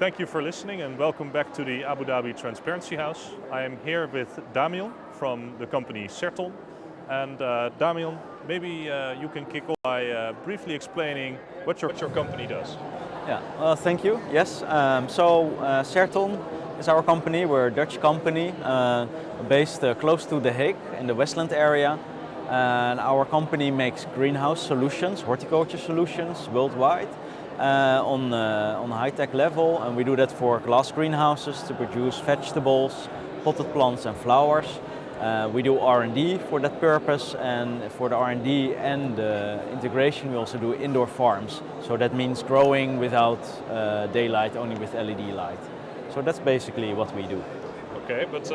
Thank you for listening and welcome back to the Abu Dhabi Transparency House. I am here with Damion from the company Certhon. And Damion, maybe you can kick off by briefly explaining what your company does. Yeah, well, thank you. Yes, Certhon is our company. We're a Dutch company based close to The Hague in the Westland area. And our company makes greenhouse solutions, horticulture solutions worldwide on high-tech level. And we do that for glass greenhouses to produce vegetables, potted plants and flowers. We do R&D for that purpose, and for the R&D and the integration we also do indoor farms. So that means growing without daylight, only with LED light. So that's basically what we do. Okay, but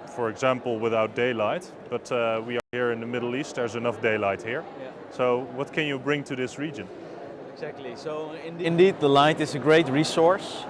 for example, without daylight, but we are here in the Middle East, there's enough daylight here. Yeah. So what can you bring to this region? Exactly, so indeed the light is a great resource.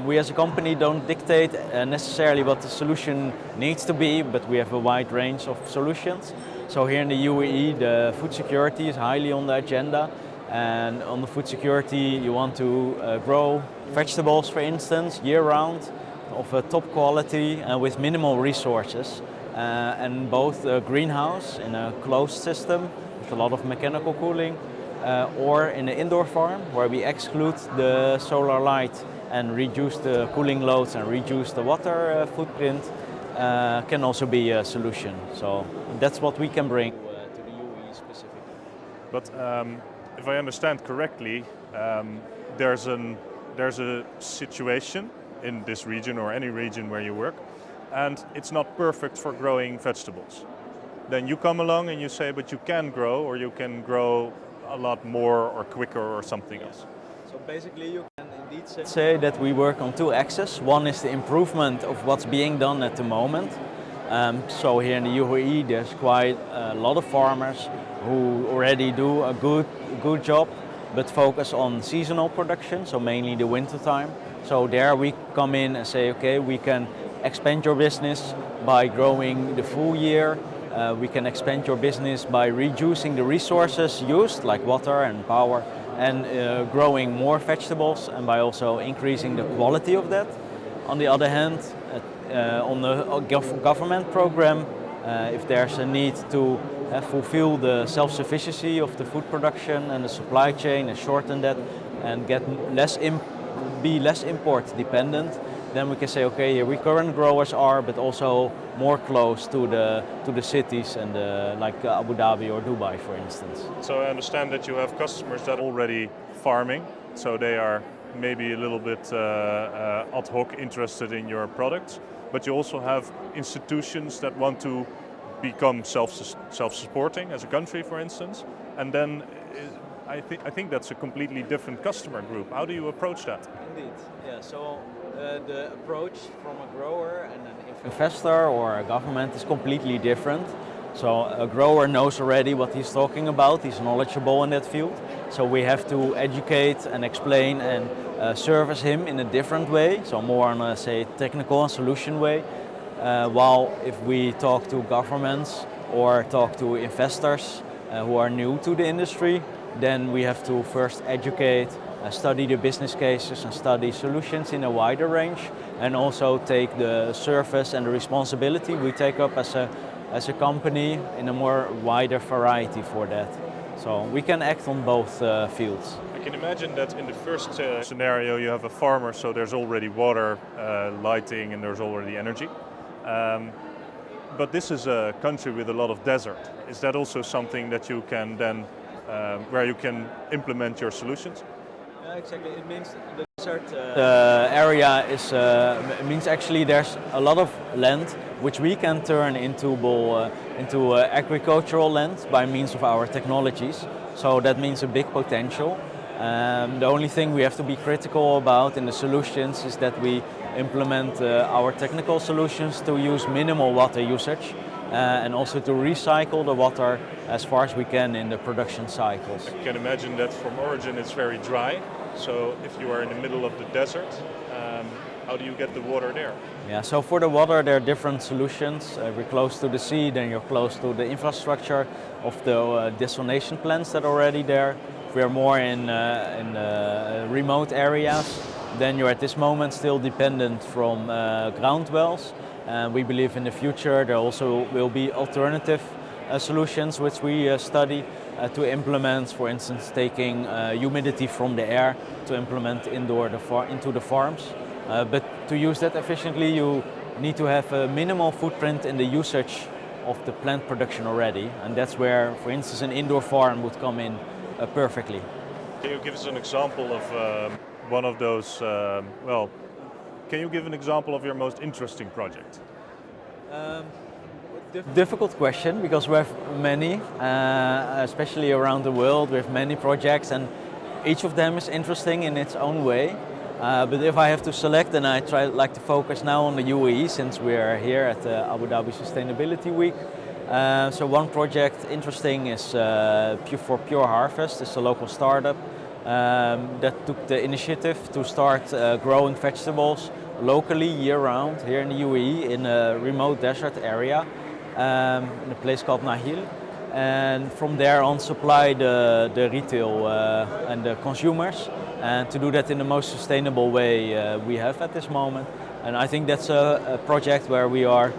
We as a company don't dictate necessarily what the solution needs to be, but we have a wide range of solutions. So here in the UAE, the food security is highly on the agenda. And on the food security, you want to grow vegetables, for instance, year-round, of a top quality with minimal resources. And both a greenhouse in a closed system with a lot of mechanical cooling, or in an indoor farm where we exclude the solar light and reduce the cooling loads and reduce the water footprint, can also be a solution. So that's what we can bring to the UAE specifically. But if I understand correctly, there's a situation in this region or any region where you work, and it's not perfect for growing vegetables. Then you come along and you say, but you can grow, or you can grow a lot more or quicker or something else. So basically you can indeed say that we work on two axes. One is the improvement of what's being done at the moment. So here in the UAE there's quite a lot of farmers who already do a good job, but focus on seasonal production, so mainly the winter time. So there we come in and say, okay, we can expand your business by growing the full year. We can expand your business by reducing the resources used, like water and power, and growing more vegetables, and by also increasing the quality of that. On the other hand, on the government program, if there's a need to fulfill the self-sufficiency of the food production and the supply chain and shorten that and be less import dependent, then we can say, okay, here we current growers are, but also more close to the cities and like Abu Dhabi or Dubai, for instance. So I understand that you have customers that are already farming, so they are maybe a little bit ad hoc interested in your products, but you also have institutions that want to become self-supporting as a country, for instance, and then I think that's a completely different customer group. How do you approach that? Indeed, yeah. So the approach from a grower and an investor or a government is completely different. So a grower knows already what he's talking about, he's knowledgeable in that field. So we have to educate and explain and service him in a different way, so more on a, say, technical and solution way. While if we talk to governments or talk to investors who are new to the industry, then we have to first educate, study the business cases and study solutions in a wider range, and also take the service and the responsibility we take up as a company in a more wider variety for that. So we can act on both fields. I can imagine that in the first scenario you have a farmer, so there's already water, lighting, and there's already energy. But this is a country with a lot of desert. Is that also something that you can then, where you can implement your solutions? Exactly. It means the desert area is means actually there's a lot of land which we can turn into agricultural land by means of our technologies. So that means a big potential. The only thing we have to be critical about in the solutions is that we implement our technical solutions to use minimal water usage and also to recycle the water as far as we can in the production cycles. I can imagine that from origin it's very dry. So if you are in the middle of the desert, how do you get the water there? Yeah, so for the water there are different solutions. If you're close to the sea, then you're close to the infrastructure of the desalination plants that are already there. If we are more in remote areas, then you're at this moment still dependent from ground wells. We believe in the future there also will be alternative solutions which we study to implement, for instance, taking humidity from the air to implement into the farms. But to use that efficiently, you need to have a minimal footprint in the usage of the plant production already, and that's where, for instance, an indoor farm would come in perfectly. Can you give us an example of one of those, can you give an example of your most interesting project? Difficult question, because we have many, especially around the world, we have many projects, and each of them is interesting in its own way. But if I have to select, then I like to focus now on the UAE, since we are here at the Abu Dhabi Sustainability Week. So one project interesting is for Pure Harvest. It's a local startup that took the initiative to start growing vegetables locally year-round here in the UAE in a remote desert area in a place called Nahil. And from there on supply the retail and the consumers, and to do that in the most sustainable way we have at this moment. And I think that's a project where we are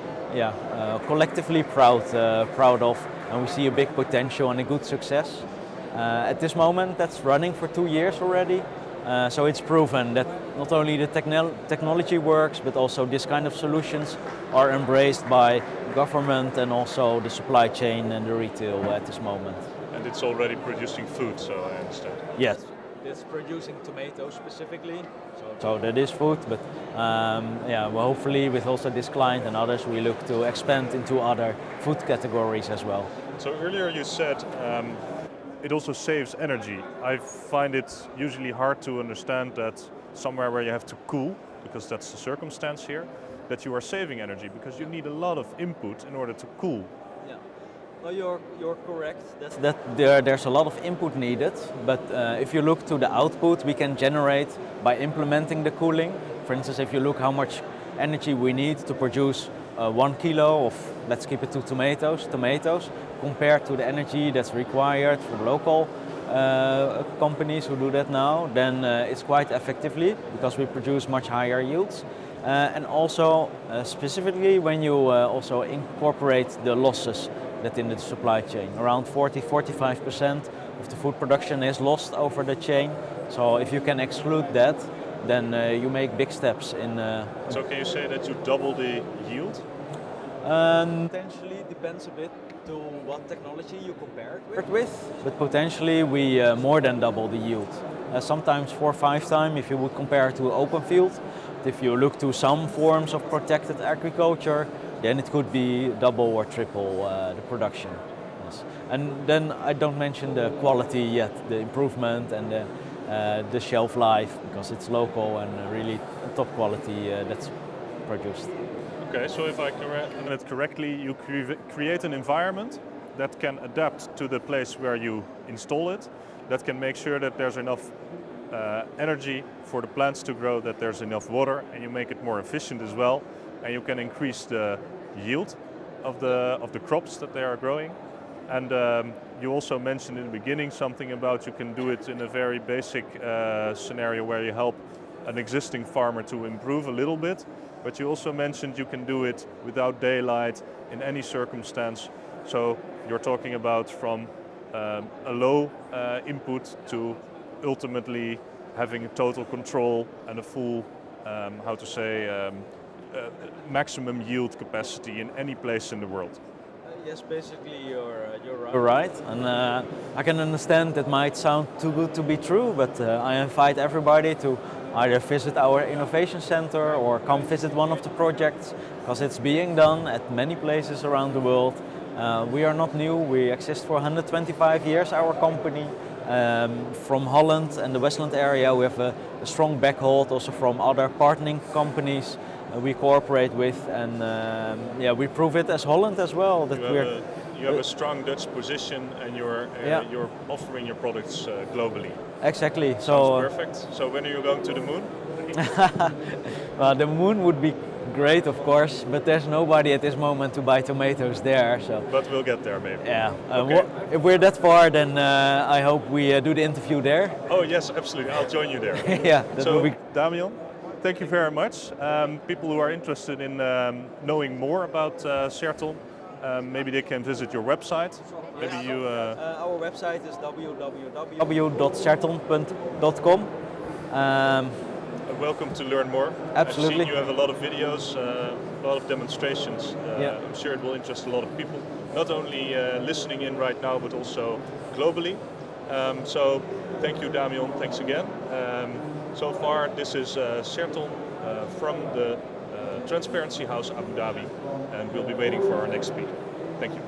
collectively proud of, and we see a big potential and a good success. At this moment that's running for 2 years already, so it's proven that not only the technology works, but also this kind of solutions are embraced by government and also the supply chain and the retail at this moment. And it's already producing food, so I understand. Yes. It's producing tomatoes specifically, so that is food, but well, hopefully with also this client and others we look to expand into other food categories as well. So earlier you said it also saves energy. I find it usually hard to understand that somewhere where you have to cool, because that's the circumstance here, that you are saving energy, because you need a lot of input in order to cool. No, you're correct. There's a lot of input needed, but if you look to the output we can generate by implementing the cooling. For instance, if you look how much energy we need to produce 1 kilo of, let's keep it to tomatoes, compared to the energy that's required from local companies who do that now, then it's quite effectively, because we produce much higher yields. And also specifically when you also incorporate the losses that in the supply chain, around 40-45% of the food production is lost over the chain. So if you can exclude that, then you make big steps in. So can you say that you double the yield? Potentially depends a bit to what technology you compare it with, but potentially we more than double the yield. Sometimes 4 or 5 times if you would compare to open field. If you look to some forms of protected agriculture, then it could be double or triple the production. Yes. And then I don't mention the quality yet, the improvement and the shelf life, because it's local and really top quality that's produced. Okay, so if I understand it correctly, you create an environment that can adapt to the place where you install it, that can make sure that there's enough energy for the plants to grow, that there's enough water, and you make it more efficient as well, and you can increase the yield of the crops that they are growing. And you also mentioned in the beginning something about you can do it in a very basic scenario where you help an existing farmer to improve a little bit, but you also mentioned you can do it without daylight in any circumstance. So you're talking about from a low input to ultimately having a total control and a full, maximum yield capacity in any place in the world. Yes, basically you're right. And I can understand that might sound too good to be true, but I invite everybody to either visit our innovation center or come visit one of the projects, because it's being done at many places around the world. We are not new, we exist for 125 years, our company. From Holland and the Westland area we have a strong backhold also from other partnering companies we cooperate with, and we prove it as Holland as well. That you have a strong Dutch position, and you're offering your products globally. Exactly. Sounds perfect. So when are you going to the moon? Well, the moon would be great, of course, but there's nobody at this moment to buy tomatoes there. So. But we'll get there maybe. Yeah. Okay. If we're that far, then I hope we do the interview there. Oh yes, absolutely. I'll join you there. Yeah. That so, will be... Damion, thank you very much. People who are interested in knowing more about Certhon, maybe they can visit your website. Maybe you. Our website is www.certhon.com. Welcome to learn more. Absolutely. I've seen you have a lot of videos, a lot of demonstrations. Yeah. I'm sure it will interest a lot of people, not only listening in right now, but also globally. So thank you, Damion. Thanks again. So far, this is Certhon from the Transparency House Abu Dhabi, and we'll be waiting for our next speaker. Thank you.